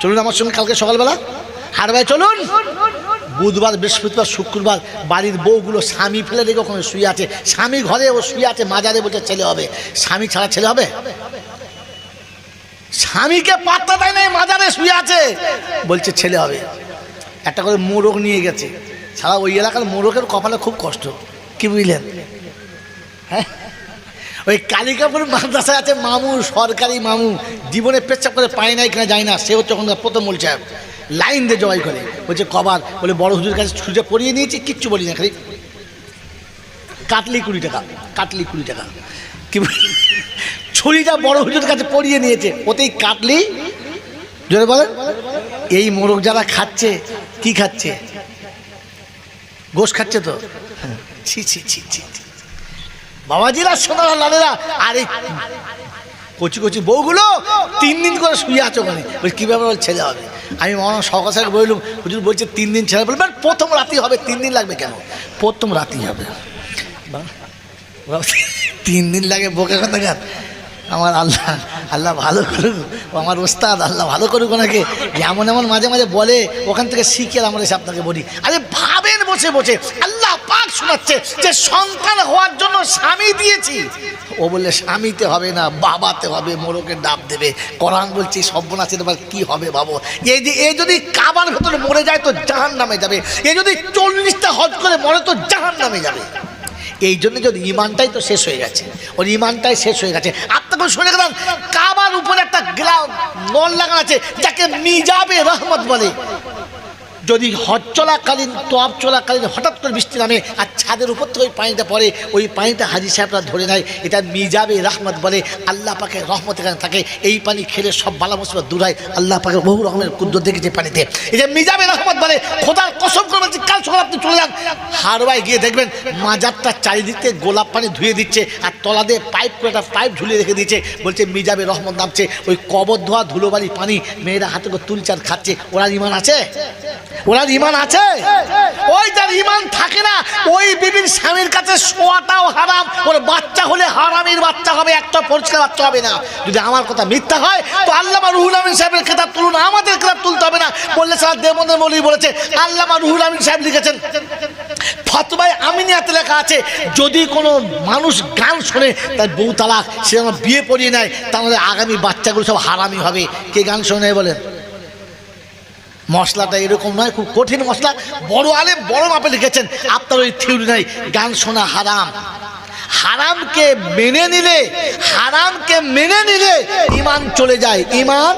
চলুন আমার সঙ্গে কালকে সকালবেলা হাট ভাই চলুন। বুধবার বৃহস্পতিবার শুক্রবার বাড়ির বউগুলো স্বামী ফেলে রেখে ওখানে শুয়ে আছে, স্বামী ঘরে ও শুয়ে আছে, মাজারে বলছে ছেলে হবে। স্বামী ছাড়া ছেলে হবে? স্বামীকে পাত্তা দেয় না, মাজারে শুয়ে আছে, বলছে ছেলে হবে। একটা করে মোরগ নিয়ে গেছে, সারা ওই এলাকার মোরগের কপালে খুব কষ্ট, কি বুঝলেন? হ্যাঁ, ওই কালিকাপুর মাদ্রাসায় আছে মামু, সরকারি মামু, জীবনে পেচ্ছাপ করে পায় নাই কিনা যায় না, সে হচ্ছে ওখানে প্রথম মূল সাহেব, লাইন দিয়ে জবাই করে। বলছে কবার? বলে বড় হুজুর কাছে ছুটে পড়িয়ে নিয়েছি, কিচ্ছু বলি না, খালি কাটলি 20 টাকা, কাটলি 20 টাকা। কি ছুরিটা বড় হুজুর কাছে পড়িয়ে নিয়েছে, ওতেই কাটলি। জোরে বলেন, এই মোরগ যারা খাচ্ছে, কি খাচ্ছে? গোশ খাচ্ছে তো। ছি ছি ছি ছি, বাবাজিরা, সোনারা, লালেরা, আর এই কচি কচি বউগুলো 3 দিন করে শুয়ে আছে ওখানে। বলছি কী ব্যাপার? ছেলে হবে। আমি মনে সকাল সকাল বললাম, হুজুর বলছে 3 দিন ছেলে। বলবেন প্রথম রাতি হবে, 3 দিন লাগবে কেন? প্রথম রাতি হবে। 3 দিন লাগে, বোকা কথা গান। আমার আল্লাহ, আল্লাহ ভালো করুক, আমার ওস্তাদ আল্লাহ ভালো করুক ওনাকে। এমন এমন মাঝে মাঝে বলে, ওখান থেকে শিখে আমরা এসে আপনাকে বলি। আরে ভাবেন বসে বসে, আল্লাহ পাক শোনাচ্ছে যে সন্তান হওয়ার জন্য স্বামী দিয়েছি। ও বললে স্বামীতে হবে না, বাবাতে হবে, মোরগের ডাব দেবে। কোরআন বলছি সর্বনাশের এবার কী হবে ভাবো। এই যে এ যদি কাবার ভেতরে মরে যায় তো জাহান্নামে যাবে, এ যদি 40টা হজ করে মরে তো জাহান্নামে যাবে। এই জন্য যদি ইমানটাই তো শেষ হয়ে গেছে, ওর ইমানটাই শেষ হয়ে গেছে। আপনাকে শুনে গেলাম, কাবার উপরে একটা নল লাগানো আছে যাকে মিজাবে রহমত বলে। যদি হজ চলাকালীন, তওয়াফ চলাকালীন হঠাৎ করে বৃষ্টি নামে আর ছাদের উপর থেকে ওই পানিটা পড়ে, ওই পানিটা হাজি সাহেবরা ধরে নেয়, এটা মিজাবে রহমত বলে। আল্লাহ পাকের রহমত এখানে থাকে, এই পানি খেলে সব বালা মুসিবত দূর হয়। আল্লাহ পাকের বহু রকমের কুদরত দেখেছে পানিতে, এটা মিজাবে রহমত বলে। খোদার কসম করে বলছি, কাল সকাল আপনি চলে যান হারবায়, গিয়ে দেখবেন মাজারটা চারিদিকে গোলাপ পানি ধুয়ে দিচ্ছে, আর তলা দিয়ে পাইপ করে একটা পাইপ ঝুলিয়ে রেখে দিচ্ছে, বলছে মিজাবে রহমত নামছে। ওই কবর ধোয়া ধুলোবালি পানি মেয়েরা হাতে করে তুলছে আর খাচ্ছে। ওরা ইমান আছে? ওনার ইমান আছে? ওই যার ইমান থাকে না, ওই বিবির স্বামীর কাছে শোয়াটাও হারাম। ওর বাচ্চা হলে হারামির বাচ্চা হবে, একটা পরিষ্কার বাচ্চা হবে না। যদি আমার কথা মিথ্যা হয় তো আল্লামা রুহুল আমিন সাহেবের খেতাব তুলুন, আমাদের খেতাব তুলতে হবে না। বললে স্যার দেবন্দ্র মৌলভী বলেছে, আল্লামা রুহুল আমিন সাহেব লিখেছেন, ফতোয়ায়ে আমিনিয়াতে লেখা আছে, যদি কোনো মানুষ গান শোনে তার বউ তালাক, সে যেন বিয়ে পড়িয়ে নেয়, তাহলে আগামী বাচ্চাগুলো সব হারামি হবে। কে গান শোনে বলেন? মশলাটা এরকম নয়, খুব কঠিন মশলা। বড় আলেম বড় মাপে লিখেছেন, আপনার ওই থিওরি নাই। গান শোনা হারাম। হারামকে মেনে নিলে, হারামকে মেনে নিলে ইমান চলে যায়, ইমান